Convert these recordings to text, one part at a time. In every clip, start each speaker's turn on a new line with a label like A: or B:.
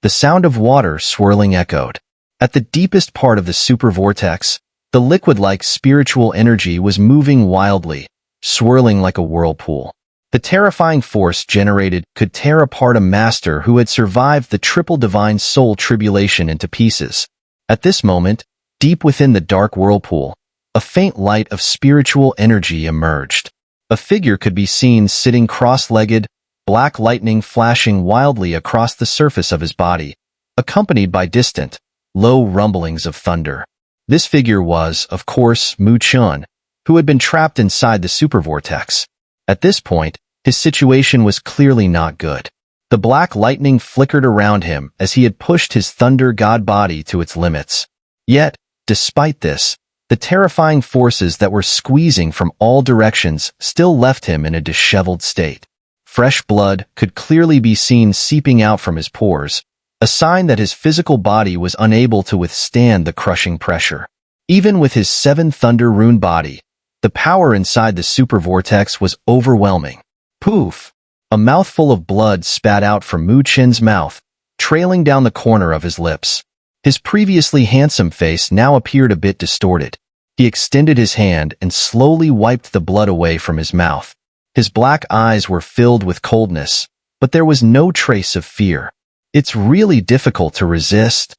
A: The sound of water swirling echoed. At the deepest part of the super vortex, the liquid-like spiritual energy was moving wildly, swirling like a whirlpool. The terrifying force generated could tear apart a master who had survived the triple divine soul tribulation into pieces. At this moment, deep within the dark whirlpool, a faint light of spiritual energy emerged. A figure could be seen sitting cross-legged, black lightning flashing wildly across the surface of his body, accompanied by distant, low rumblings of thunder. This figure was, of course, Chen, who had been trapped inside the super vortex. At this point, his situation was clearly not good. The black lightning flickered around him as he had pushed his thunder god body to its limits. Yet, despite this, the terrifying forces that were squeezing from all directions still left him in a disheveled state. Fresh blood could clearly be seen seeping out from his pores, a sign that his physical body was unable to withstand the crushing pressure. Even with his 7 thunder rune body, the power inside the super vortex was overwhelming. Poof! A mouthful of blood spat out from Chen's mouth, trailing down the corner of his lips. His previously handsome face now appeared a bit distorted. He extended his hand and slowly wiped the blood away from his mouth. His black eyes were filled with coldness, but there was no trace of fear. "It's really difficult to resist."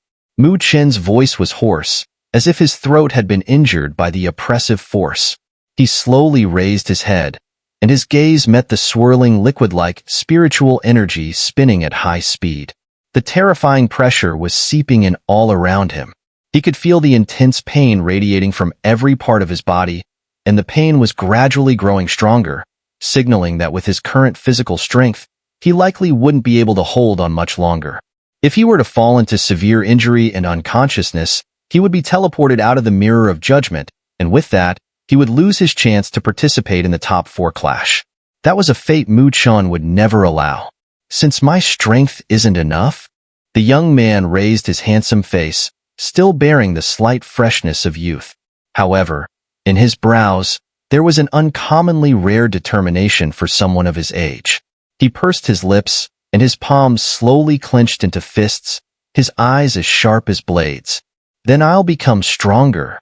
A: Chen's voice was hoarse, as if his throat had been injured by the oppressive force. He slowly raised his head, and his gaze met the swirling liquid-like spiritual energy spinning at high speed. The terrifying pressure was seeping in all around him. He could feel the intense pain radiating from every part of his body, and the pain was gradually growing stronger, signaling that with his current physical strength, he likely wouldn't be able to hold on much longer. If he were to fall into severe injury and unconsciousness, he would be teleported out of the mirror of judgment, and with that, he would lose his chance to participate in the top 4 clash. That was a fate Chen would never allow. "Since my strength isn't enough?" The young man raised his handsome face, still bearing the slight freshness of youth. However, in his brows, there was an uncommonly rare determination for someone of his age. He pursed his lips, and his palms slowly clenched into fists, his eyes as sharp as blades. "Then I'll become stronger."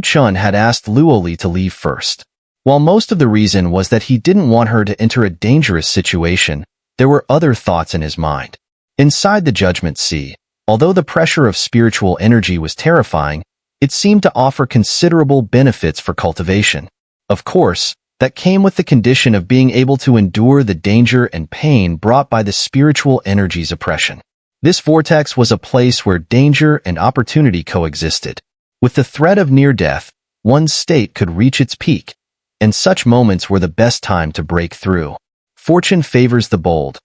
A: Chen had asked Luoli to leave first. While most of the reason was that he didn't want her to enter a dangerous situation, there were other thoughts in his mind. Inside the Judgment Sea, although the pressure of spiritual energy was terrifying, it seemed to offer considerable benefits for cultivation. Of course, that came with the condition of being able to endure the danger and pain brought by the spiritual energy's oppression. This vortex was a place where danger and opportunity coexisted. With the threat of near death, one's state could reach its peak, and such moments were the best time to break through. Fortune favors the bold.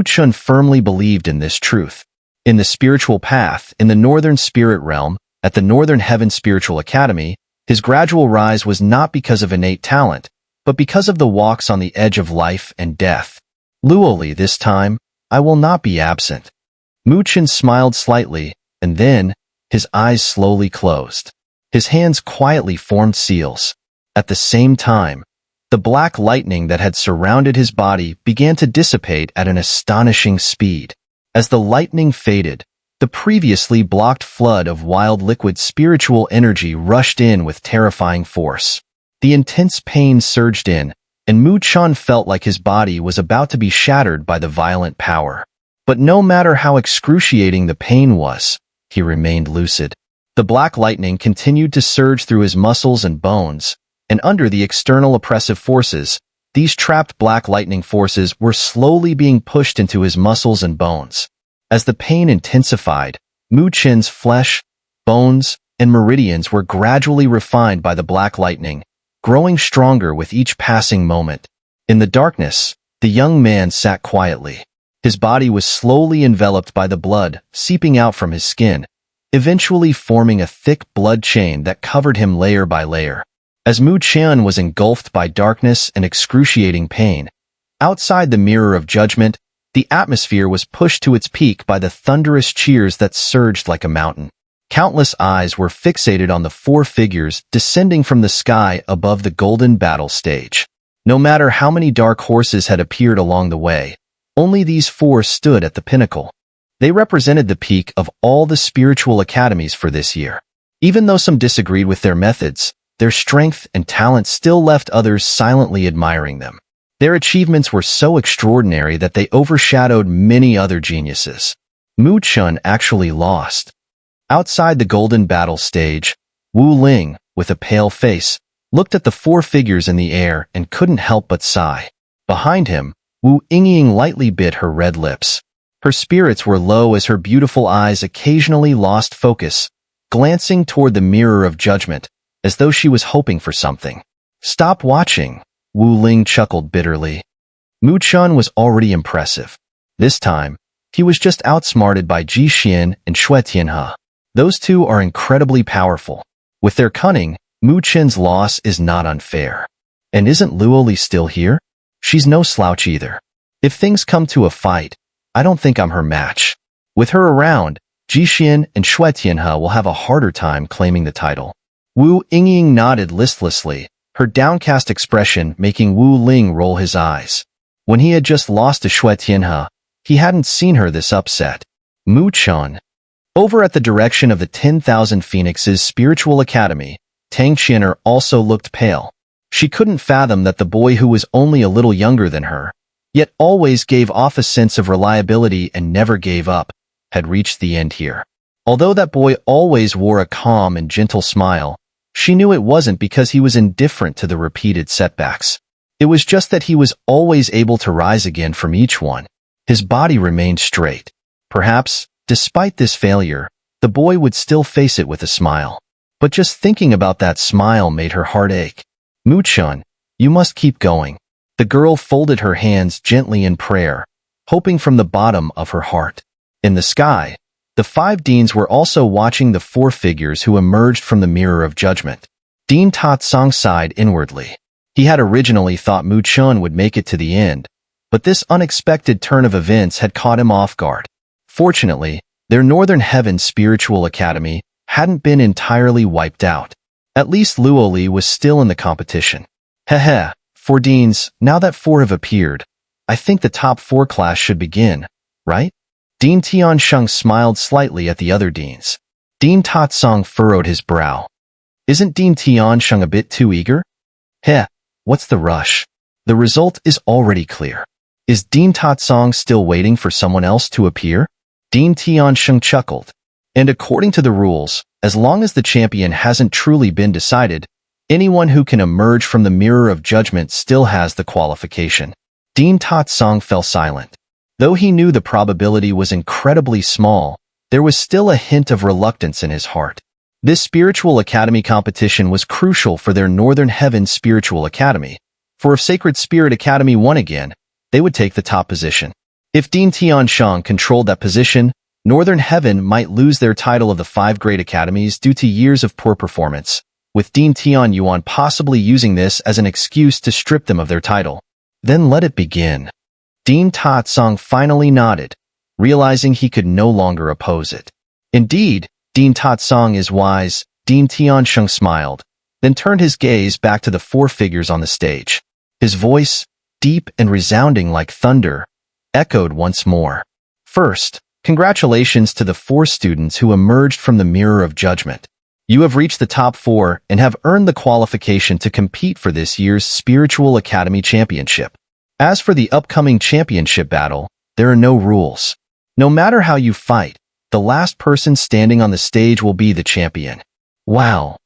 A: Chen firmly believed in this truth. In the spiritual path, in the Northern Spirit Realm, at the Northern Heaven Spiritual Academy, his gradual rise was not because of innate talent, but because of the walks on the edge of life and death. "Luoli, this time, I will not be absent." Chen smiled slightly, and then, his eyes slowly closed. His hands quietly formed seals. At the same time, the black lightning that had surrounded his body began to dissipate at an astonishing speed. As the lightning faded, the previously blocked flood of wild liquid spiritual energy rushed in with terrifying force. The intense pain surged in, and Chen felt like his body was about to be shattered by the violent power. But no matter how excruciating the pain was, he remained lucid. The black lightning continued to surge through his muscles and bones, and under the external oppressive forces, these trapped black lightning forces were slowly being pushed into his muscles and bones. As the pain intensified, Chen's flesh, bones, and meridians were gradually refined by the black lightning, growing stronger with each passing moment. In the darkness, the young man sat quietly. His body was slowly enveloped by the blood seeping out from his skin, eventually forming a thick blood chain that covered him layer by layer. As Chen was engulfed by darkness and excruciating pain, outside the mirror of judgment, the atmosphere was pushed to its peak by the thunderous cheers that surged like a mountain. Countless eyes were fixated on the 4 figures descending from the sky above the golden battle stage. No matter how many dark horses had appeared along the way, only these 4 stood at the pinnacle. They represented the peak of all the spiritual academies for this year. Even though some disagreed with their methods, their strength and talent still left others silently admiring them. Their achievements were so extraordinary that they overshadowed many other geniuses. Chen actually lost. Outside the golden battle stage, Wu Ling, with a pale face, looked at the four figures in the air and couldn't help but sigh. Behind him, Wu Yingying lightly bit her red lips. Her spirits were low as her beautiful eyes occasionally lost focus, glancing toward the mirror of judgment, as though she was hoping for something. "Stop watching," Wu Ling chuckled bitterly. Chen was already impressive. This time, he was just outsmarted by Ji Xian and Shui Tianhe. Those two are incredibly powerful. With their cunning, Chen's loss is not unfair. And isn't Luoli still here? She's no slouch either. If things come to a fight, I don't think I'm her match. With her around, Ji Xian and Shui Tianhe will have a harder time claiming the title. Wu Yingying nodded listlessly, her downcast expression making Wu Ling roll his eyes. When he had just lost to Shui Tianhe, he hadn't seen her this upset. Chen. Over at the direction of the 10,000 Phoenixes Spiritual Academy, Tang Xun'er also looked pale. She couldn't fathom that the boy who was only a little younger than her, yet always gave off a sense of reliability and never gave up, had reached the end here. Although that boy always wore a calm and gentle smile, she knew it wasn't because he was indifferent to the repeated setbacks. It was just that he was always able to rise again from each one. His body remained straight. Perhaps, despite this failure, the boy would still face it with a smile. But just thinking about that smile made her heart ache. Chen, you must keep going. The girl folded her hands gently in prayer, hoping from the bottom of her heart. In the sky, the 5 deans were also watching the 4 figures who emerged from the mirror of judgment. Dean Tatsong sighed inwardly. He had originally thought Chen would make it to the end, but this unexpected turn of events had caught him off guard. Fortunately, their Northern Heaven Spiritual Academy hadn't been entirely wiped out. At least Luoli was still in the competition. Heh, 4 deans, now that 4 have appeared, I think the top 4 class should begin, right? Dean Tiansheng smiled slightly at the other deans. Dean Tatsong furrowed his brow. Isn't Dean Tiansheng a bit too eager? Heh, what's the rush? The result is already clear. Is Dean Tatsong still waiting for someone else to appear? Dean Tiansheng chuckled. And according to the rules, as long as the champion hasn't truly been decided, anyone who can emerge from the mirror of judgment still has the qualification. Dean Tatsong fell silent. Though he knew the probability was incredibly small, there was still a hint of reluctance in his heart. This Spiritual Academy competition was crucial for their Northern Heaven Spiritual Academy, for if Sacred Spirit Academy won again, they would take the top position. If Dean Tiansheng controlled that position, Northern Heaven might lose their title of the 5 great academies due to years of poor performance, with Dean Tianyuan possibly using this as an excuse to strip them of their title. Then let it begin. Dean Tatsong finally nodded, realizing he could no longer oppose it. Indeed, Dean Tatsong is wise. Dean Tiansheng smiled, then turned his gaze back to the 4 figures on the stage. His voice, deep and resounding like thunder, echoed once more. First, congratulations to the 4 students who emerged from the mirror of judgment. You have reached the top 4 and have earned the qualification to compete for this year's Spiritual Academy Championship. As for the upcoming championship battle, there are no rules. No matter how you fight, the last person standing on the stage will be the champion. Wow!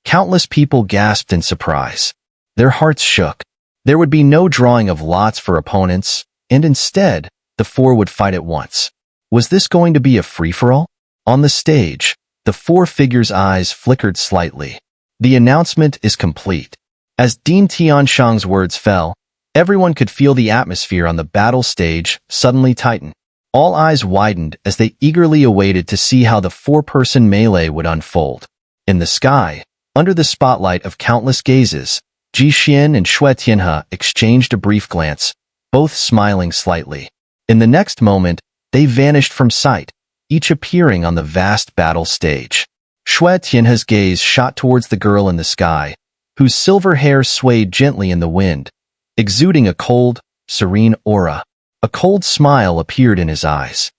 A: Countless people gasped in surprise. Their hearts shook. There would be no drawing of lots for opponents, and instead, the 4 would fight at once. Was this going to be a free-for-all? On the stage, the 4 figures' eyes flickered slightly. The announcement is complete. As Dean Tiansheng's words fell, everyone could feel the atmosphere on the battle stage suddenly tighten. All eyes widened as they eagerly awaited to see how the 4-person melee would unfold. In the sky, under the spotlight of countless gazes, Ji Xian and Shui Tianhe exchanged a brief glance, both smiling slightly. In the next moment, they vanished from sight, each appearing on the vast battle stage. Shui Tianhe's gaze shot towards the girl in the sky, whose silver hair swayed gently in the wind, exuding a cold, serene aura. A cold smile appeared in his eyes.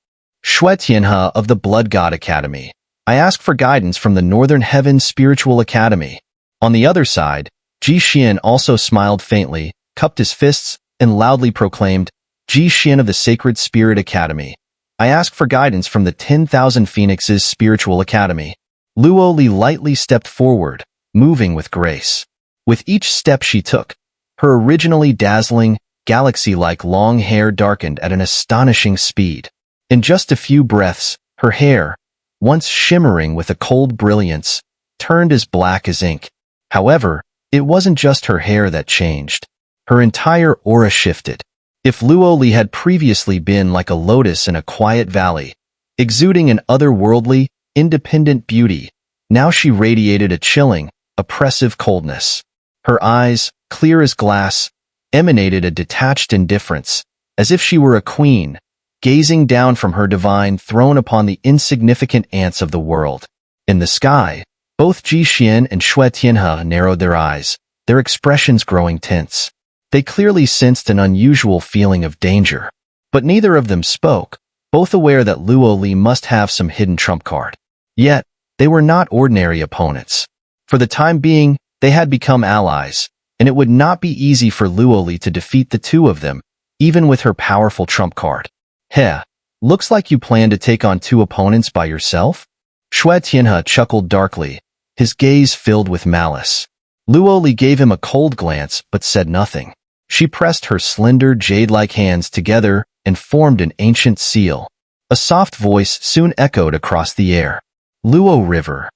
A: Shui Tianhe of the Blood God Academy. I ask for guidance from the Northern Heavens Spiritual Academy. On the other side, Ji Xian also smiled faintly, cupped his fists, and loudly proclaimed, Ji Xian of the Sacred Spirit Academy. I ask for guidance from the 10,000 Phoenixes Spiritual Academy. Luo Li lightly stepped forward, moving with grace. With each step she took, her originally dazzling, galaxy-like long hair darkened at an astonishing speed. In just a few breaths, her hair, once shimmering with a cold brilliance, turned as black as ink. However, it wasn't just her hair that changed. Her entire aura shifted. If Luo Li had previously been like a lotus in a quiet valley, exuding an otherworldly, independent beauty, now she radiated a chilling, oppressive coldness. Her eyes, clear as glass, emanated a detached indifference, as if she were a queen, gazing down from her divine throne upon the insignificant ants of the world. In the sky, both Ji Xian and Shui Tianhe narrowed their eyes, their expressions growing tense. They clearly sensed an unusual feeling of danger. But neither of them spoke, both aware that Luo Li must have some hidden trump card. Yet, they were not ordinary opponents. For the time being, they had become allies, and it would not be easy for Luo Li to defeat the two of them, even with her powerful trump card. Heh, looks like you plan to take on two opponents by yourself? Shui Tianhe chuckled darkly, his gaze filled with malice. Luo Li gave him a cold glance but said nothing. She pressed her slender jade-like hands together and formed an ancient seal. A soft voice soon echoed across the air. Luo River.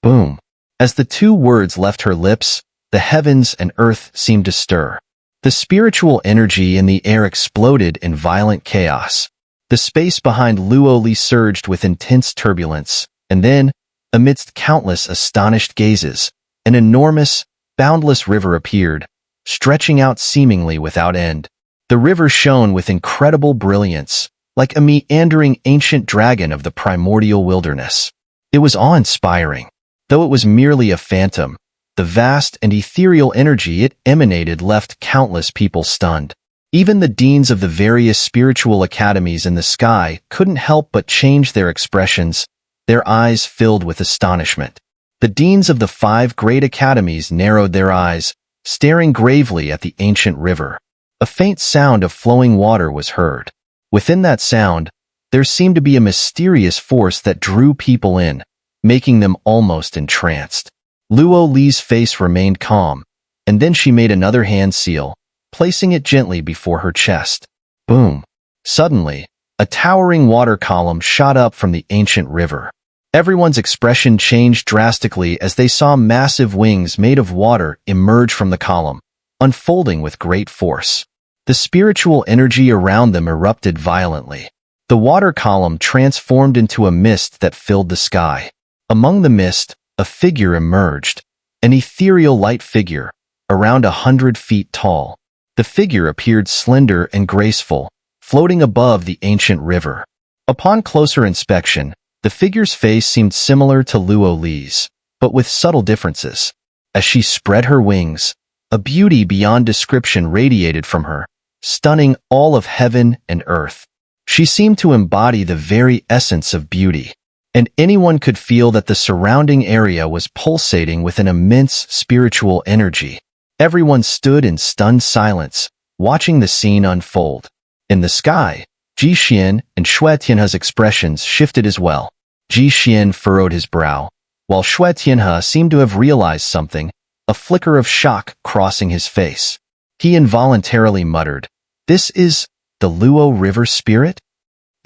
A: Boom. As the two words left her lips, the heavens and earth seemed to stir. The spiritual energy in the air exploded in violent chaos. The space behind Luo Li surged with intense turbulence, and then, amidst countless astonished gazes, an enormous, boundless river appeared, stretching out seemingly without end. The river shone with incredible brilliance, like a meandering ancient dragon of the primordial wilderness. It was awe-inspiring. Though it was merely a phantom, the vast and ethereal energy it emanated left countless people stunned. Even the deans of the various spiritual academies in the sky couldn't help but change their expressions, their eyes filled with astonishment. The deans of the 5 great academies narrowed their eyes, staring gravely at the ancient river. A faint sound of flowing water was heard. Within that sound, there seemed to be a mysterious force that drew people in, making them almost entranced. Luo Li's face remained calm, and then she made another hand seal, placing it gently before her chest. Boom! Suddenly, a towering water column shot up from the ancient river. Everyone's expression changed drastically as they saw massive wings made of water emerge from the column, unfolding with great force. The spiritual energy around them erupted violently. The water column transformed into a mist that filled the sky. Among the mist, a figure emerged, an ethereal light figure, around 100 feet tall. The figure appeared slender and graceful, floating above the ancient river. Upon closer inspection, the figure's face seemed similar to Luo Li's, but with subtle differences. As she spread her wings, a beauty beyond description radiated from her, stunning all of heaven and earth. She seemed to embody the very essence of beauty, and anyone could feel that the surrounding area was pulsating with an immense spiritual energy. Everyone stood in stunned silence, watching the scene unfold. In the sky, Ji Xian and Shui Tianhe's expressions shifted as well. Ji Xian furrowed his brow, while Shui Tianhe seemed to have realized something, a flicker of shock crossing his face. He involuntarily muttered, "This is the Luo River Spirit?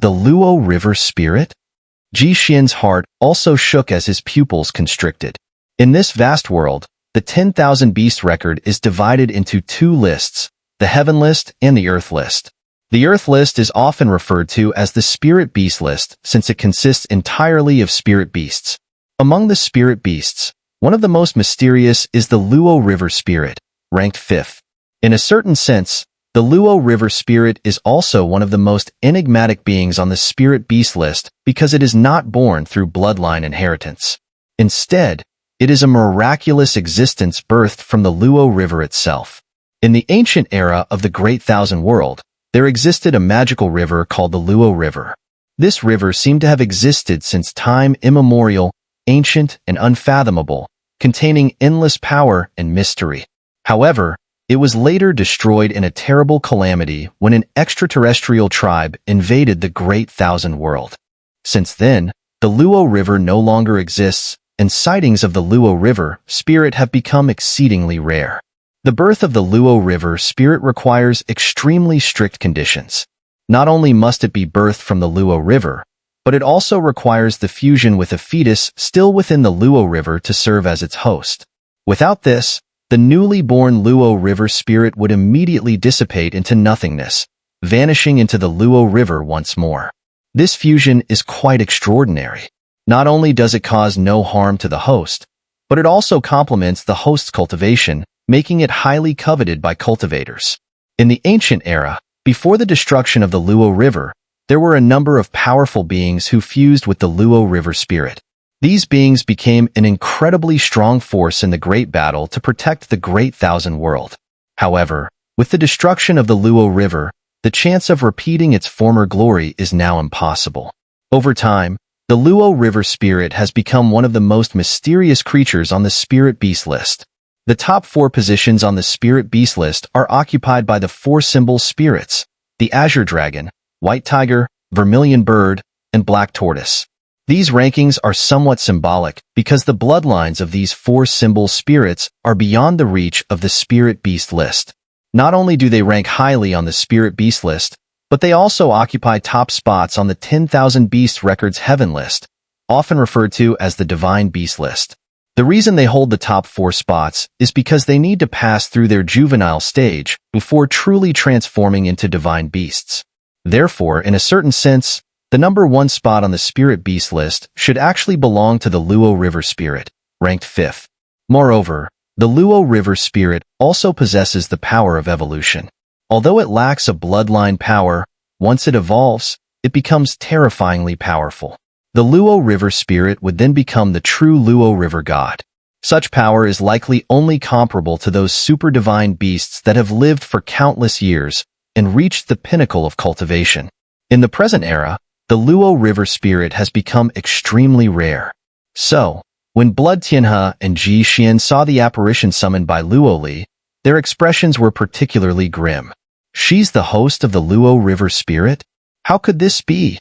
A: The Luo River Spirit?" Ji Xian's heart also shook as his pupils constricted. In this vast world, the 10,000 Beast record is divided into 2 lists, the Heaven list and the Earth list. The Earth list is often referred to as the Spirit Beast list since it consists entirely of spirit beasts. Among the spirit beasts, one of the most mysterious is the Luo River Spirit, ranked 5th. In a certain sense, the Luo River Spirit is also one of the most enigmatic beings on the Spirit Beast list because it is not born through bloodline inheritance. Instead, it is a miraculous existence birthed from the Luo River itself. In the ancient era of the Great Thousand World, there existed a magical river called the Luo River. This river seemed to have existed since time immemorial, ancient and unfathomable, containing endless power and mystery. However, it was later destroyed in a terrible calamity when an extraterrestrial tribe invaded the Great Thousand World. Since then, the Luo River no longer exists, and sightings of the Luo River spirit have become exceedingly rare. The birth of the Luo River spirit requires extremely strict conditions. Not only must it be birthed from the Luo River, but it also requires the fusion with a fetus still within the Luo River to serve as its host. Without this, the newly born Luo River spirit would immediately dissipate into nothingness, vanishing into the Luo River once more. This fusion is quite extraordinary. Not only does it cause no harm to the host, but it also complements the host's cultivation, making it highly coveted by cultivators. In the ancient era, before the destruction of the Luo River, there were a number of powerful beings who fused with the Luo River spirit. These beings became an incredibly strong force in the Great Battle to protect the Great Thousand World. However, with the destruction of the Luo River, the chance of repeating its former glory is now impossible. Over time, the Luo River spirit has become one of the most mysterious creatures on the spirit beast list. The top 4 positions on the spirit beast list are occupied by the 4 symbol spirits: the Azure Dragon, White Tiger, Vermilion Bird, and Black Tortoise. These rankings are somewhat symbolic because the bloodlines of these 4 symbol spirits are beyond the reach of the spirit beast list. Not only do they rank highly on the spirit beast list, but they also occupy top spots on the 10,000 Beast Records Heaven list, often referred to as the Divine Beast list. The reason they hold the top 4 spots is because they need to pass through their juvenile stage before truly transforming into divine beasts. Therefore, in a certain sense, the number 1 spot on the spirit beast list should actually belong to the Luo River spirit, ranked 5th. Moreover, the Luo River spirit also possesses the power of evolution. Although it lacks a bloodline power, once it evolves, it becomes terrifyingly powerful. The Luo River spirit would then become the true Luo River god. Such power is likely only comparable to those super divine beasts that have lived for countless years and reached the pinnacle of cultivation. In the present era, the Luo River spirit has become extremely rare. So, when Blood Tianhe and Ji Xian saw the apparition summoned by Luo Li, their expressions were particularly grim. She's the host of the Luo River spirit? How could this be?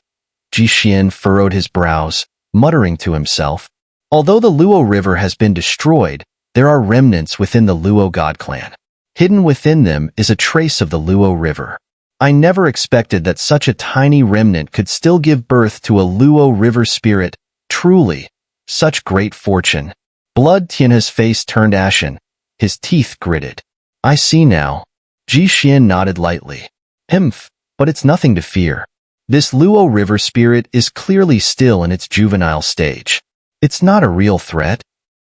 A: Ji Xian furrowed his brows, muttering to himself. Although the Luo River has been destroyed, there are remnants within the Luo God clan. Hidden within them is a trace of the Luo River. I never expected that such a tiny remnant could still give birth to a Luo River spirit. Truly, such great fortune. Blood Tianhe's face turned ashen, his teeth gritted. I see now. Ji Xian nodded lightly. But it's nothing to fear. This Luo River spirit is clearly still in its juvenile stage. It's not a real threat.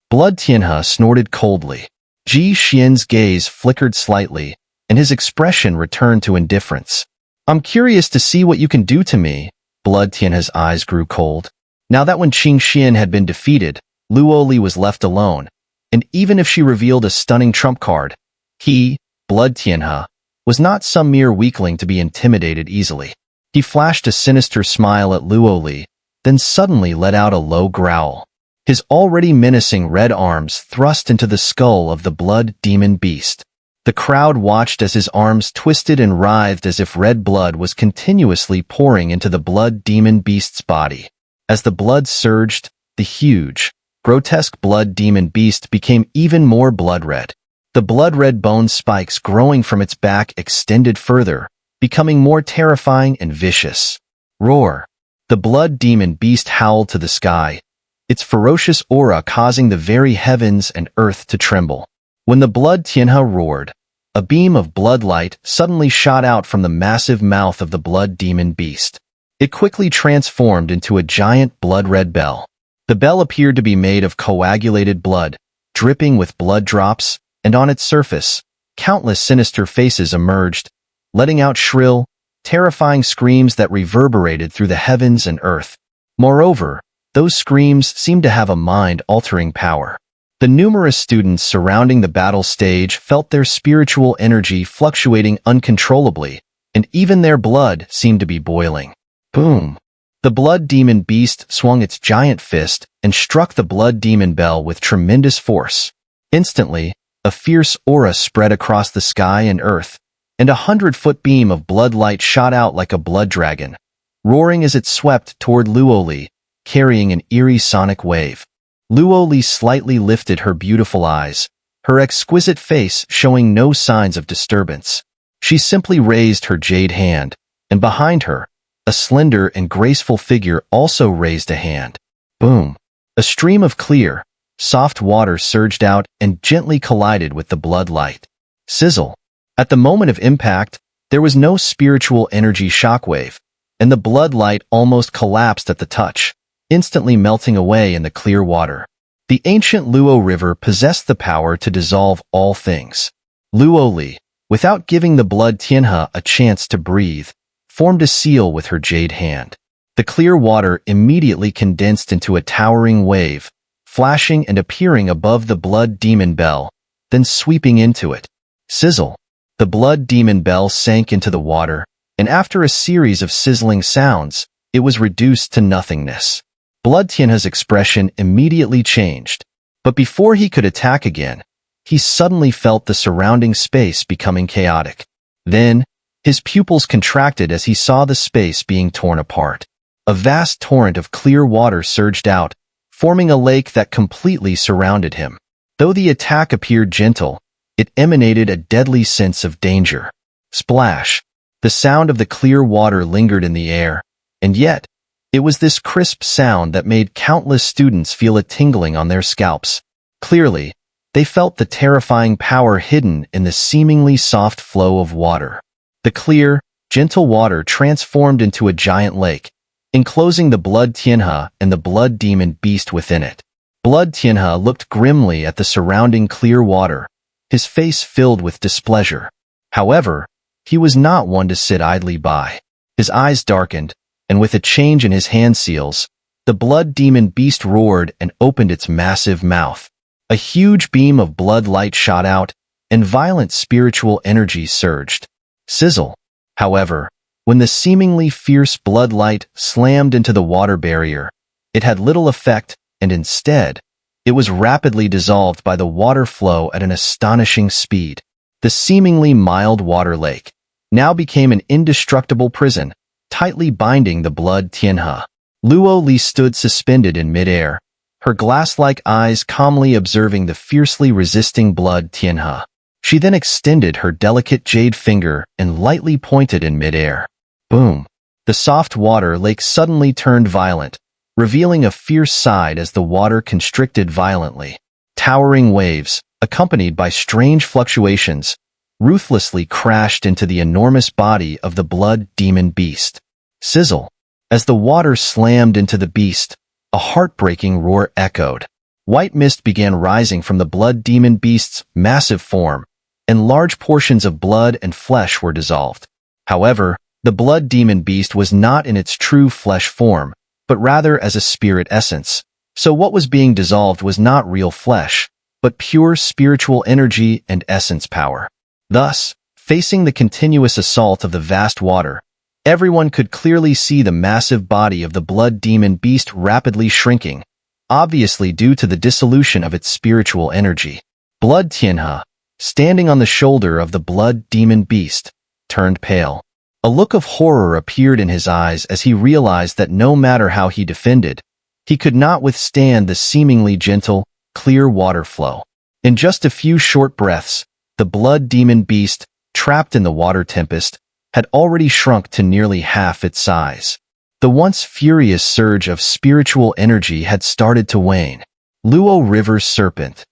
A: Blood Tianhe snorted coldly. Ji Xian's gaze flickered slightly, and his expression returned to indifference. I'm curious to see what you can do to me. Blood Tianhe's eyes grew cold. Now that when Qing Xian had been defeated, Luo Li was left alone, and even if she revealed a stunning trump card, he, Blood Tianhe, was not some mere weakling to be intimidated easily. He flashed a sinister smile at Luo Li, then suddenly let out a low growl. His already menacing red arms thrust into the skull of the blood demon beast. The crowd watched as his arms twisted and writhed as if red blood was continuously pouring into the blood demon beast's body. As the blood surged, the huge, grotesque blood demon beast became even more blood-red. The blood-red bone spikes growing from its back extended further, becoming more terrifying and vicious. Roar! The blood demon beast howled to the sky, its ferocious aura causing the very heavens and earth to tremble. When the Blood Tianhe roared, a beam of blood light suddenly shot out from the massive mouth of the blood demon beast. It quickly transformed into a giant blood-red bell. The bell appeared to be made of coagulated blood, dripping with blood drops, and on its surface, countless sinister faces emerged, letting out shrill, terrifying screams that reverberated through the heavens and earth. Moreover, those screams seemed to have a mind-altering power. The numerous students surrounding the battle stage felt their spiritual energy fluctuating uncontrollably, and even their blood seemed to be boiling. Boom! The blood demon beast swung its giant fist and struck the blood demon bell with tremendous force. Instantly, a fierce aura spread across the sky and earth, and a 100-foot beam of blood light shot out like a blood dragon, roaring as it swept toward Luoli, carrying an eerie sonic wave. Luoli slightly lifted her beautiful eyes, her exquisite face showing no signs of disturbance. She simply raised her jade hand, and behind her, a slender and graceful figure also raised a hand. Boom! A stream of clear, soft water surged out and gently collided with the blood light. Sizzle! At the moment of impact, there was no spiritual energy shockwave, and the blood light almost collapsed at the touch, instantly melting away in the clear water. The ancient Luo River possessed the power to dissolve all things. Luoli, without giving the blood Tianhe a chance to breathe, formed a seal with her jade hand. The clear water immediately condensed into a towering wave, flashing and appearing above the blood demon bell, then sweeping into it. Sizzle! The blood demon bell sank into the water, and after a series of sizzling sounds, it was reduced to nothingness. Blood Tianhe's expression immediately changed, but before he could attack again, he suddenly felt the surrounding space becoming chaotic. Then, his pupils contracted as he saw the space being torn apart. A vast torrent of clear water surged out, forming a lake that completely surrounded him. Though the attack appeared gentle, it emanated a deadly sense of danger. Splash! The sound of the clear water lingered in the air, and yet, it was this crisp sound that made countless students feel a tingling on their scalps. Clearly, they felt the terrifying power hidden in the seemingly soft flow of water. The clear, gentle water transformed into a giant lake, enclosing the blood Tianhe and the blood demon beast within it. Blood Tianhe looked grimly at the surrounding clear water, his face filled with displeasure. However, he was not one to sit idly by. His eyes darkened, and with a change in his hand seals, the blood demon beast roared and opened its massive mouth. A huge beam of blood light shot out, and violent spiritual energy surged. Sizzle! However, when the seemingly fierce blood light slammed into the water barrier, it had little effect, and instead, it was rapidly dissolved by the water flow at an astonishing speed. The seemingly mild water lake now became an indestructible prison, tightly binding the blood Tianhe. Luo Li stood suspended in midair, her glass-like eyes calmly observing the fiercely resisting blood Tianhe. She then extended her delicate jade finger and lightly pointed in midair. Boom! The soft water lake suddenly turned violent, revealing a fierce side as the water constricted violently. Towering waves, accompanied by strange fluctuations, ruthlessly crashed into the enormous body of the blood demon beast. Sizzle! As the water slammed into the beast, a heartbreaking roar echoed. White mist began rising from the blood demon beast's massive form, and large portions of blood and flesh were dissolved. However, the blood demon beast was not in its true flesh form, but rather as a spirit essence. So what was being dissolved was not real flesh, but pure spiritual energy and essence power. Thus, facing the continuous assault of the vast water, everyone could clearly see the massive body of the blood demon beast rapidly shrinking, obviously due to the dissolution of its spiritual energy. Blood Tianhe, standing on the shoulder of the blood demon beast, turned pale. A look of horror appeared in his eyes as he realized that no matter how he defended, he could not withstand the seemingly gentle, clear water flow. In just a few short breaths, the blood demon beast, trapped in the water tempest, had already shrunk to nearly half its size. The once furious surge of spiritual energy had started to wane. Luo River's serpent.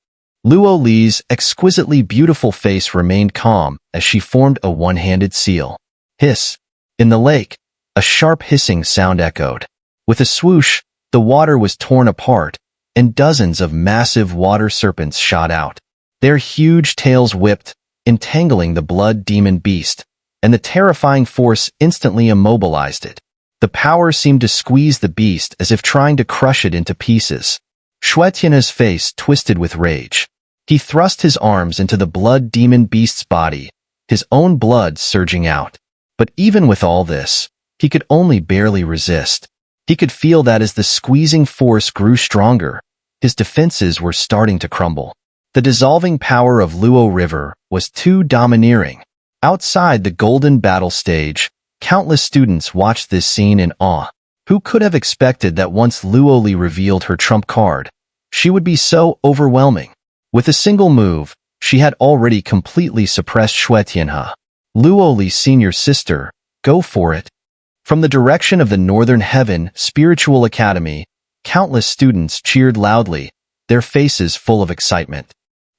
A: Luo Li's exquisitely beautiful face remained calm as she formed a one-handed seal. Hiss! In the lake, a sharp hissing sound echoed. With a swoosh, the water was torn apart, and dozens of massive water serpents shot out. Their huge tails whipped, entangling the blood demon beast, and the terrifying force instantly immobilized it. The power seemed to squeeze the beast as if trying to crush it into pieces. Shui Tianhe's face twisted with rage. He thrust his arms into the blood demon beast's body, his own blood surging out. But even with all this, he could only barely resist. He could feel that as the squeezing force grew stronger, his defenses were starting to crumble. The dissolving power of Luo River was too domineering. Outside the golden battle stage, countless students watched this scene in awe. Who could have expected that once Luoli revealed her trump card, she would be so overwhelming? With a single move, she had already completely suppressed Xue Tianhe. Luoli's senior sister, go for it. From the direction of the Northern Heaven Spiritual Academy, countless students cheered loudly, their faces full of excitement.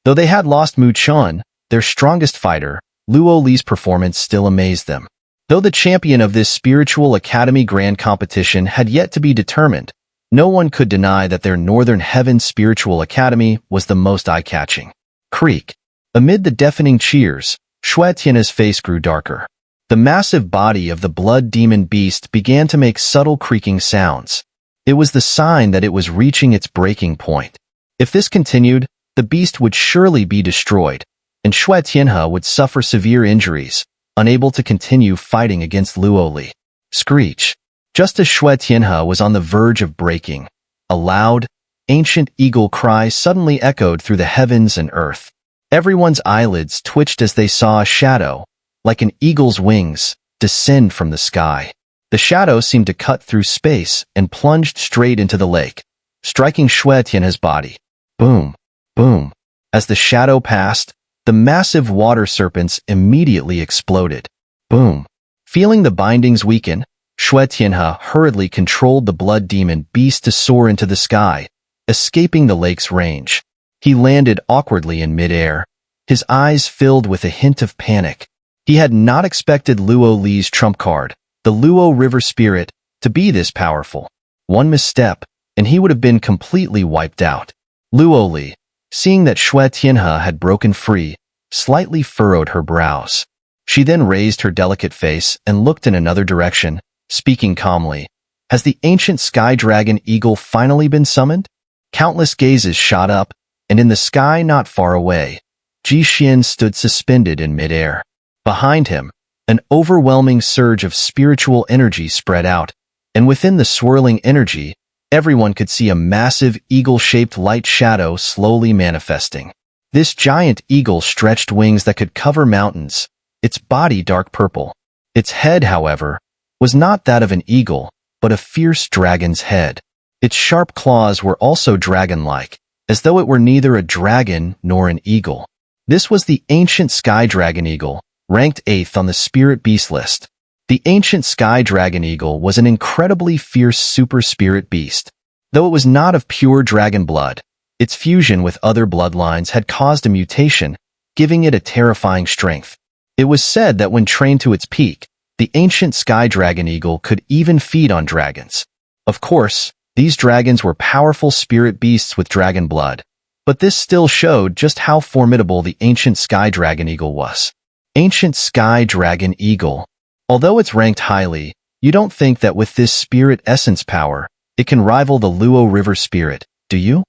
A: Though they had lost Mu Chun, their strongest fighter, Luoli's performance still amazed them. Though the champion of this Spiritual Academy Grand Competition had yet to be determined, no one could deny that their Northern Heaven Spiritual Academy was the most eye-catching. Creak. Amid the deafening cheers, Xue Tianhe's face grew darker. The massive body of the blood demon beast began to make subtle creaking sounds. It was the sign that it was reaching its breaking point. If this continued, the beast would surely be destroyed, and Xue Tianhe would suffer severe injuries, unable to continue fighting against Luoli. Screech. Just as Xue Tianhe was on the verge of breaking, a loud, ancient eagle cry suddenly echoed through the heavens and earth. Everyone's eyelids twitched as they saw a shadow, like an eagle's wings, descend from the sky. The shadow seemed to cut through space and plunged straight into the lake, striking Xue Tianhe's body. Boom, boom. As the shadow passed, the massive water serpents immediately exploded. Boom. Feeling the bindings weaken, Xue Tianhe hurriedly controlled the blood demon beast to soar into the sky, escaping the lake's range. He landed awkwardly in midair, his eyes filled with a hint of panic. He had not expected Luo Li's trump card, the Luo River Spirit, to be this powerful. One misstep, and he would have been completely wiped out. Luo Li, seeing that Xue Tianhe had broken free, slightly furrowed her brows. She then raised her delicate face and looked in another direction, speaking calmly. Has the ancient sky dragon eagle finally been summoned? Countless gazes shot up, and in the sky not far away, Ji Xian stood suspended in midair. Behind him, an overwhelming surge of spiritual energy spread out, and within the swirling energy, everyone could see a massive eagle-shaped light shadow slowly manifesting. This giant eagle stretched wings that could cover mountains, its body dark purple. Its head, however, was not that of an eagle, but a fierce dragon's head. Its sharp claws were also dragon-like, as though it were neither a dragon nor an eagle. This was the ancient sky dragon eagle, ranked 8th on the spirit beast list. The ancient sky dragon eagle was an incredibly fierce super spirit beast. Though it was not of pure dragon blood, its fusion with other bloodlines had caused a mutation, giving it a terrifying strength. It was said that when trained to its peak, the ancient sky dragon eagle could even feed on dragons. Of course, these dragons were powerful spirit beasts with dragon blood, but this still showed just how formidable the ancient sky dragon eagle was. Ancient sky dragon eagle. Although it's ranked highly, you don't think that with this spirit essence power, it can rival the Luo River Spirit, do you?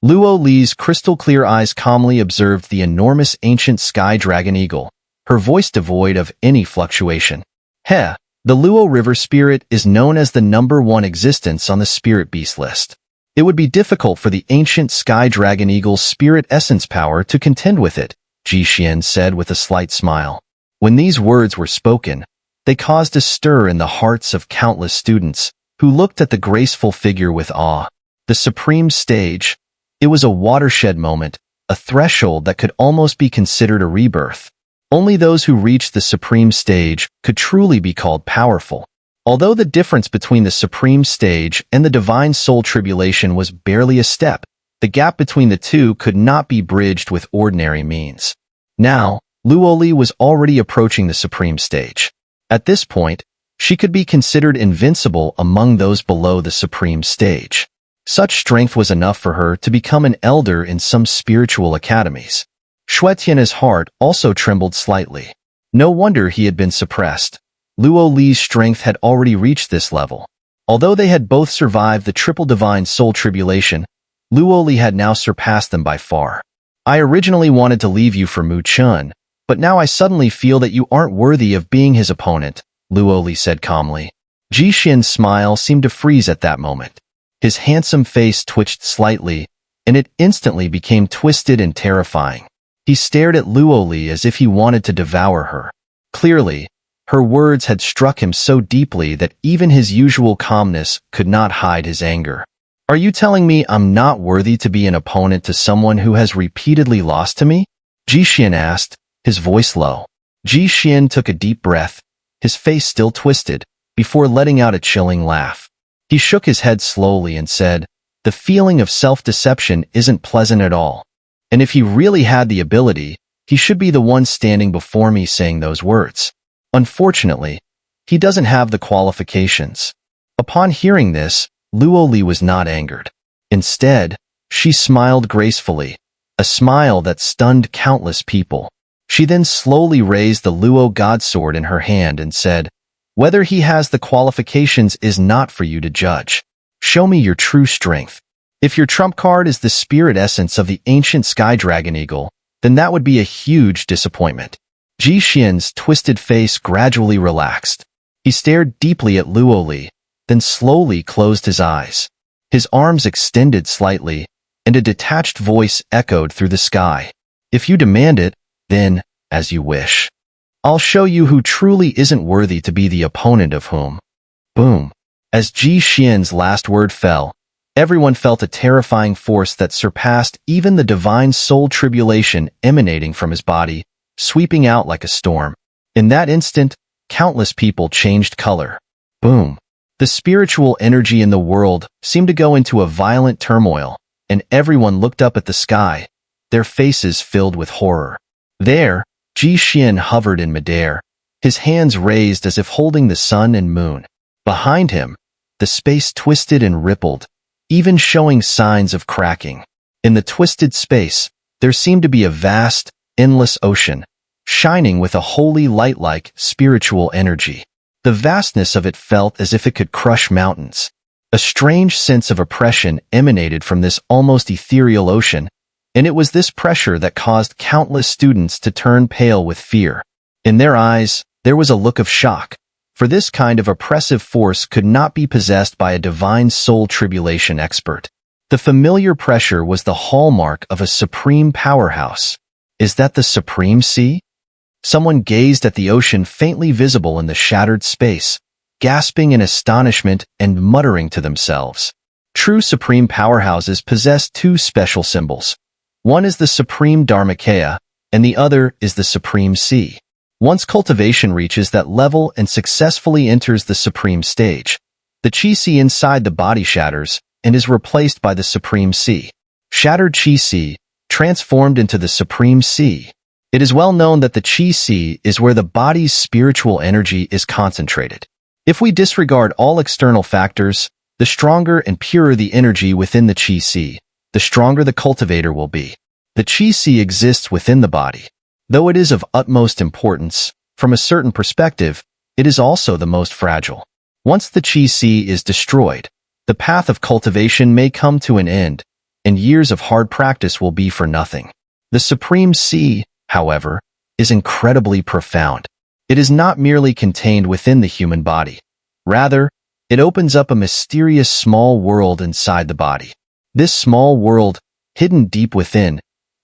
A: Luo Li's crystal-clear eyes calmly observed the enormous ancient sky dragon eagle, her voice devoid of any fluctuation. Heh, the Luo River Spirit is known as the #1 existence on the spirit beast list. It would be difficult for the ancient sky dragon eagle's spirit essence power to contend with it, Ji Xian said with a slight smile. When these words were spoken, they caused a stir in the hearts of countless students, who looked at the graceful figure with awe. The supreme stage. It was a watershed moment, a threshold that could almost be considered a rebirth. Only those who reached the supreme stage could truly be called powerful. Although the difference between the supreme stage and the divine soul tribulation was barely a step, the gap between the two could not be bridged with ordinary means. Now, Luo Li was already approaching the supreme stage. At this point, she could be considered invincible among those below the supreme stage. Such strength was enough for her to become an elder in some spiritual academies. Xue Tianhe's heart also trembled slightly. No wonder he had been suppressed. Luo Li's strength had already reached this level. Although they had both survived the triple divine soul tribulation, Luo Li had now surpassed them by far. I originally wanted to leave you for Mu Chun, but now I suddenly feel that you aren't worthy of being his opponent, Luo Li said calmly. Xian's smile seemed to freeze at that moment. His handsome face twitched slightly, and it instantly became twisted and terrifying. He stared at Luoli as if he wanted to devour her. Clearly, her words had struck him so deeply that even his usual calmness could not hide his anger. "Are you telling me I'm not worthy to be an opponent to someone who has repeatedly lost to me?" Xian asked, his voice low. Xian took a deep breath, his face still twisted, before letting out a chilling laugh. He shook his head slowly and said, "The feeling of self-deception isn't pleasant at all. And if he really had the ability, he should be the one standing before me saying those words. Unfortunately, he doesn't have the qualifications." Upon hearing this, Luoli was not angered. Instead, she smiled gracefully, a smile that stunned countless people. She then slowly raised the Luo godsword in her hand and said, "Whether he has the qualifications is not for you to judge. Show me your true strength. If your trump card is the spirit essence of the ancient sky dragon eagle, then that would be a huge disappointment." Xian's twisted face gradually relaxed. He stared deeply at Luoli, then slowly closed his eyes. His arms extended slightly, and a detached voice echoed through the sky. "If you demand it, then, as you wish. I'll show you who truly isn't worthy to be the opponent of whom." Boom. As Xian's last word fell, everyone felt a terrifying force that surpassed even the divine soul tribulation emanating from his body, sweeping out like a storm. In that instant, countless people changed color. Boom. The spiritual energy in the world seemed to go into a violent turmoil, and everyone looked up at the sky, their faces filled with horror. There, Xian hovered in midair, his hands raised as if holding the sun and moon. Behind him, the space twisted and rippled, even showing signs of cracking. In the twisted space, there seemed to be a vast, endless ocean, shining with a holy light-like spiritual energy. The vastness of it felt as if it could crush mountains. A strange sense of oppression emanated from this almost ethereal ocean, and it was this pressure that caused countless students to turn pale with fear. In their eyes, there was a look of shock, for this kind of oppressive force could not be possessed by a divine soul tribulation expert. The familiar pressure was the hallmark of a supreme powerhouse. Is that the supreme sea? Someone gazed at the ocean faintly visible in the shattered space, gasping in astonishment and muttering to themselves. True supreme powerhouses possess two special symbols. One is the supreme Dharmakaya, and the other is the supreme sea. Once cultivation reaches that level and successfully enters the supreme stage, the chi sea inside the body shatters and is replaced by the supreme sea. Shattered chi sea, transformed into the supreme sea. It is well known that the chi sea is where the body's spiritual energy is concentrated. If we disregard all external factors, the stronger and purer the energy within the chi sea, the stronger the cultivator will be. The chi sea exists within the body. Though it is of utmost importance, from a certain perspective, it is also the most fragile. Once the chi sea is destroyed, the path of cultivation may come to an end, and years of hard practice will be for nothing. The supreme sea, however, is incredibly profound. It is not merely contained within the human body. Rather, it opens up a mysterious small world inside the body. This small world, hidden deep within,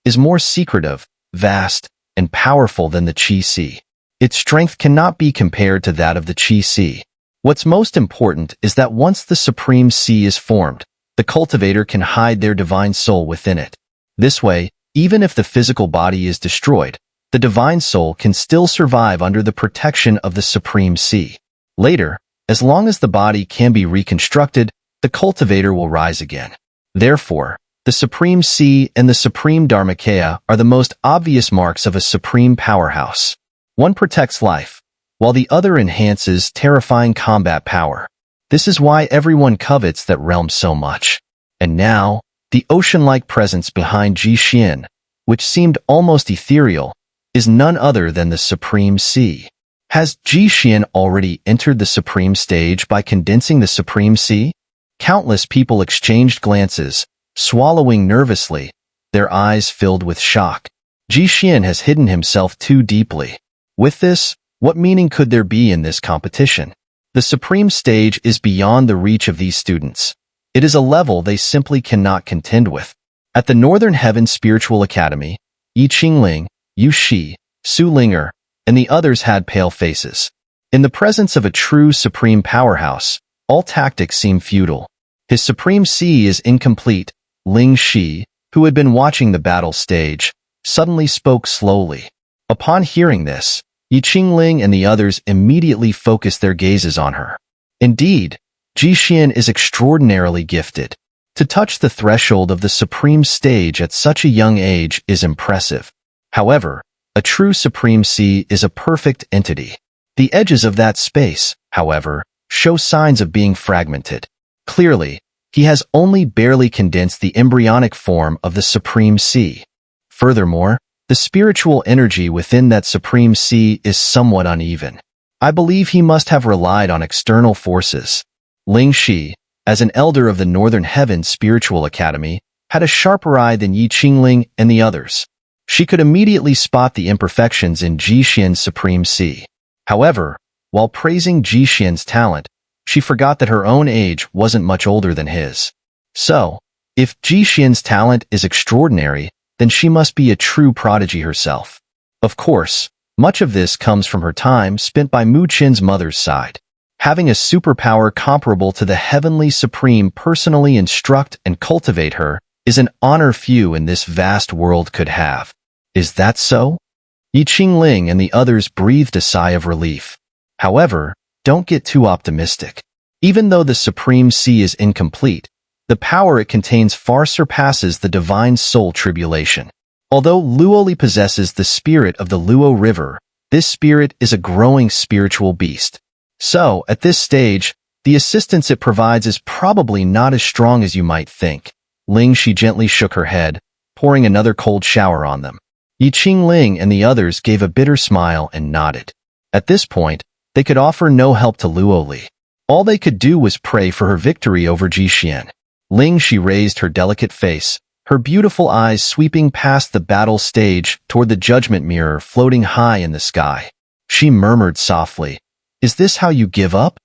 A: is more secretive, vast, and powerful than the chi sea. Its strength cannot be compared to that of the chi sea. What's most important is that once the supreme sea is formed, the cultivator can hide their divine soul within it. This way, even if the physical body is destroyed, the divine soul can still survive under the protection of the supreme sea. Later, as long as the body can be reconstructed, the cultivator will rise again. Therefore, the supreme sea and the supreme Dharmakaya are the most obvious marks of a supreme powerhouse. One protects life, while the other enhances terrifying combat power. This is why everyone covets that realm so much. And now, the ocean-like presence behind Xian, which seemed almost ethereal, is none other than the supreme sea. Has Xian already entered the supreme stage by condensing the supreme sea? Countless people exchanged glances, swallowing nervously, their eyes filled with shock. Xian has hidden himself too deeply. With this, what meaning could there be in this competition? The supreme stage is beyond the reach of these students. It is a level they simply cannot contend with. At the Northern Heaven Spiritual Academy, Yi Qingling, Yu Shi, Su Ling'er, and the others had pale faces. In the presence of a true supreme powerhouse, all tactics seem futile. His supreme C is incomplete. Ling Shi, who had been watching the battle stage, suddenly spoke slowly. Upon hearing this, Yi Qingling and the others immediately focused their gazes on her. Indeed, Jixin is extraordinarily gifted. To touch the threshold of the supreme stage at such a young age is impressive. However, a true supreme C is a perfect entity. The edges of that space, however, show signs of being fragmented. Clearly, he has only barely condensed the embryonic form of the supreme C. Furthermore, the spiritual energy within that supreme C is somewhat uneven. I believe he must have relied on external forces. Ling Shi, as an elder of the Northern Heaven Spiritual Academy, had a sharper eye than Yi Qingling and the others. She could immediately spot the imperfections in Jixin's supreme C. However, while praising Jixin's talent, she forgot that her own age wasn't much older than his. So, if Jixin's talent is extraordinary, then she must be a true prodigy herself. Of course, much of this comes from her time spent by Mu Qin's mother's side. Having a superpower comparable to the Heavenly Supreme personally instruct and cultivate her is an honor few in this vast world could have. Is that so? Yi Qingling and the others breathed a sigh of relief. However, don't get too optimistic. Even though the Supreme C is incomplete, the power it contains far surpasses the divine soul tribulation. Although Luoli possesses the spirit of the Luo River, this spirit is a growing spiritual beast. So, at this stage, the assistance it provides is probably not as strong as you might think. Ling Shi gently shook her head, pouring another cold shower on them. Yi Qingling and the others gave a bitter smile and nodded. At this point, they could offer no help to Luoli. All they could do was pray for her victory over Jixin. Ling Shi raised her delicate face, her beautiful eyes sweeping past the battle stage toward the judgment mirror floating high in the sky. She murmured softly, "Is this how you give up?"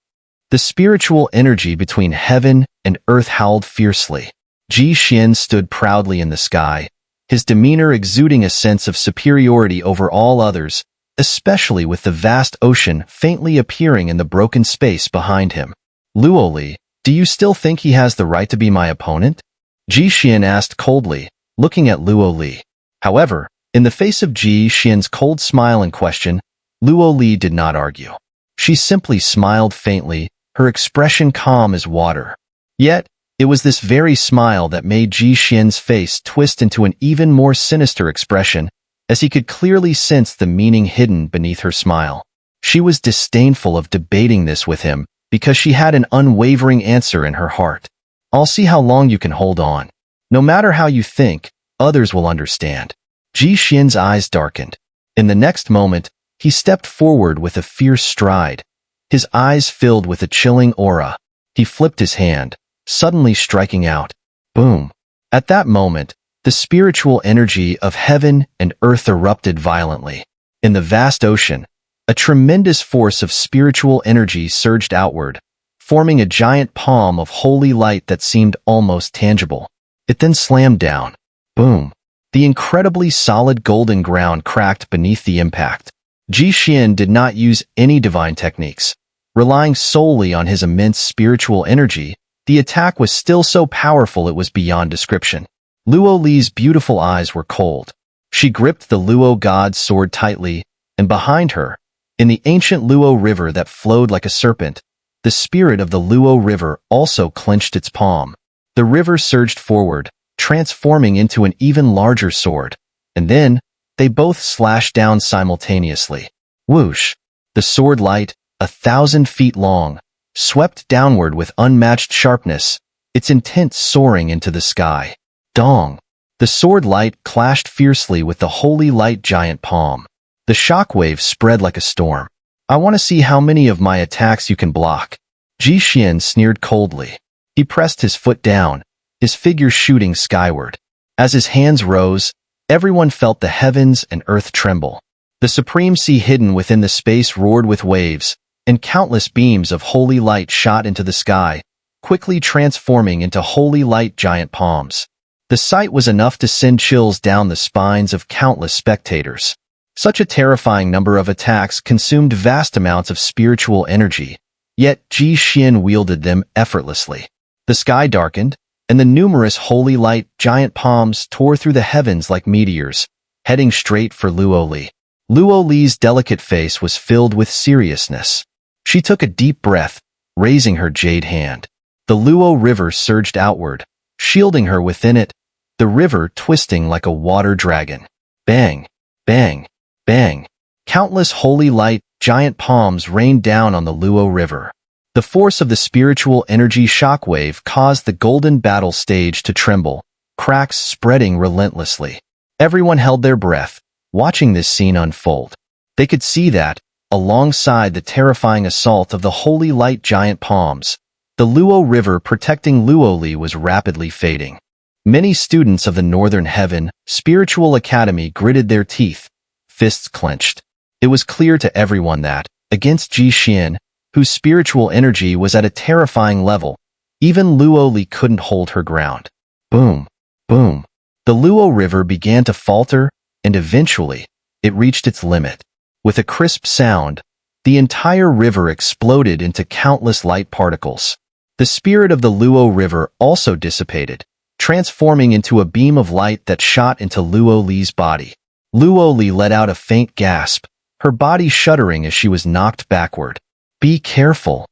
A: The spiritual energy between heaven and earth howled fiercely. Jixin stood proudly in the sky, his demeanor exuding a sense of superiority over all others, especially with the vast ocean faintly appearing in the broken space behind him. "Luoli, do you still think he has the right to be my opponent?" Jixin asked coldly, looking at Luoli. However, in the face of Jixin's cold smile and question, Luoli did not argue. She simply smiled faintly, her expression calm as water. Yet, it was this very smile that made Jixin's face twist into an even more sinister expression, as he could clearly sense the meaning hidden beneath her smile. She was disdainful of debating this with him, because she had an unwavering answer in her heart. "I'll see how long you can hold on. No matter how you think, others will understand." Jixin's eyes darkened. In the next moment, he stepped forward with a fierce stride. His eyes filled with a chilling aura. He flipped his hand, suddenly striking out. Boom! At that moment, the spiritual energy of heaven and earth erupted violently. In the vast ocean, a tremendous force of spiritual energy surged outward, forming a giant palm of holy light that seemed almost tangible. It then slammed down. Boom! The incredibly solid golden ground cracked beneath the impact. Jixin did not use any divine techniques. Relying solely on his immense spiritual energy, the attack was still so powerful it was beyond description. Luo Li's beautiful eyes were cold. She gripped the Luo god's sword tightly, and behind her, in the ancient Luo River that flowed like a serpent, the spirit of the Luo River also clenched its palm. The river surged forward, transforming into an even larger sword, and then, they both slashed down simultaneously. Whoosh! The sword light, 1,000 feet long, swept downward with unmatched sharpness, its intent soaring into the sky. Dong! The sword light clashed fiercely with the holy light giant palm. The shockwave spread like a storm. "I want to see how many of my attacks you can block." Jixin sneered coldly. He pressed his foot down, his figure shooting skyward. As his hands rose, everyone felt the heavens and earth tremble. The supreme sea hidden within the space roared with waves, and countless beams of holy light shot into the sky, quickly transforming into holy light giant palms. The sight was enough to send chills down the spines of countless spectators. Such a terrifying number of attacks consumed vast amounts of spiritual energy, yet Ji Xian wielded them effortlessly. The sky darkened, and the numerous holy light giant palms tore through the heavens like meteors, heading straight for Luo Li. Luo Li's delicate face was filled with seriousness. She took a deep breath, raising her jade hand. The Luo River surged outward, shielding her within it, the river twisting like a water dragon. Bang! Bang! Bang! Countless holy light giant palms rained down on the Luo River. The force of the spiritual energy shockwave caused the golden battle stage to tremble, cracks spreading relentlessly. Everyone held their breath, watching this scene unfold. They could see that, alongside the terrifying assault of the holy light giant palms, the Luo River protecting Luo Li was rapidly fading. Many students of the Northern Heaven Spiritual Academy gritted their teeth, fists clenched. It was clear to everyone that, against Ji Xian, whose spiritual energy was at a terrifying level, even Luo Li couldn't hold her ground. Boom! Boom! The Luo River began to falter, and eventually, it reached its limit. With a crisp sound, the entire river exploded into countless light particles. The spirit of the Luo River also dissipated, transforming into a beam of light that shot into Luo Li's body. Luo Li let out a faint gasp, her body shuddering as she was knocked backward. Be careful.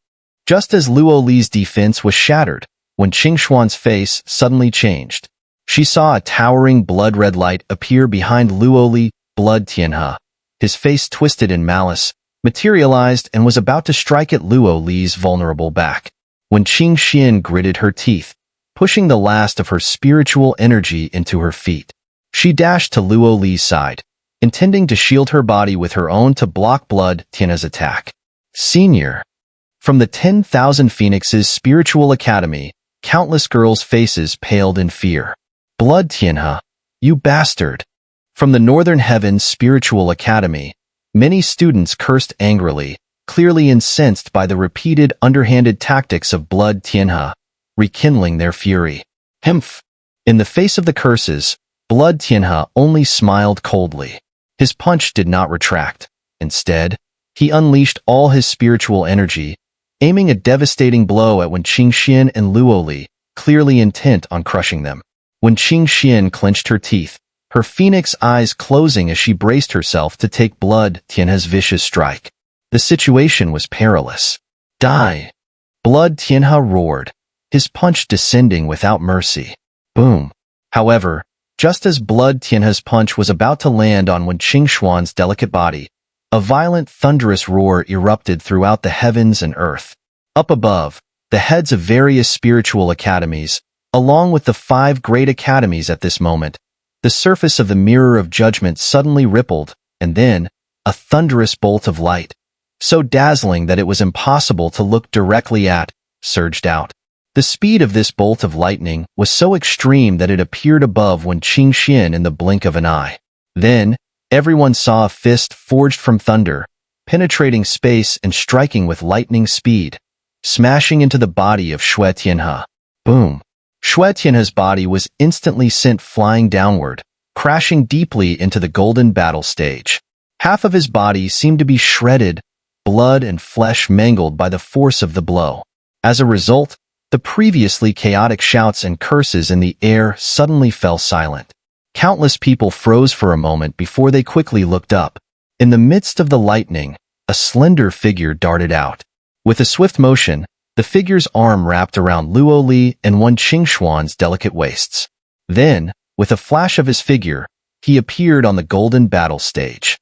A: Just as Luo Li's defense was shattered, when Qingshuan's face suddenly changed. She saw a towering blood-red light appear behind Luo Li, Blood Tianhe. His face twisted in malice, materialized and was about to strike at Luo Li's vulnerable back. When Qing Xian gritted her teeth, pushing the last of her spiritual energy into her feet. She dashed to Luo Li's side, intending to shield her body with her own to block Blood Tianhe's attack. Senior. From the 10,000 Phoenixes Spiritual Academy, countless girls' faces paled in fear. Blood Tianhe, you bastard. From the Northern Heavens Spiritual Academy, many students cursed angrily, clearly incensed by the repeated underhanded tactics of Blood Tianhe, rekindling their fury. Humph! In the face of the curses, Blood Tianhe only smiled coldly. His punch did not retract. Instead, he unleashed all his spiritual energy, aiming a devastating blow at Wen Qingxian and Luo Li, clearly intent on crushing them. When Qingxian clenched her teeth, her phoenix eyes closing as she braced herself to take Blood Tianhe's vicious strike. The situation was perilous. Die! Blood Tianhe roared, his punch descending without mercy. Boom! However, just as Blood Tianhe's punch was about to land on Wen Qingshuan's delicate body, a violent thunderous roar erupted throughout the heavens and earth. Up above, the heads of various spiritual academies, along with the 5 great academies at this moment, the surface of the Mirror of Judgment suddenly rippled, and then, a thunderous bolt of light, so dazzling that it was impossible to look directly at, surged out. The speed of this bolt of lightning was so extreme that it appeared above Wen Qingxian in the blink of an eye. Then, everyone saw a fist forged from thunder, penetrating space and striking with lightning speed, smashing into the body of Shui Tianhe. Boom! Shui Tianhe's body was instantly sent flying downward, crashing deeply into the golden battle stage. Half of his body seemed to be shredded, blood and flesh mangled by the force of the blow. As a result, the previously chaotic shouts and curses in the air suddenly fell silent. Countless people froze for a moment before they quickly looked up. In the midst of the lightning, a slender figure darted out. With a swift motion, the figure's arm wrapped around Luo Li and Wen Qingshuan's delicate waists. Then, with a flash of his figure, he appeared on the golden battle stage.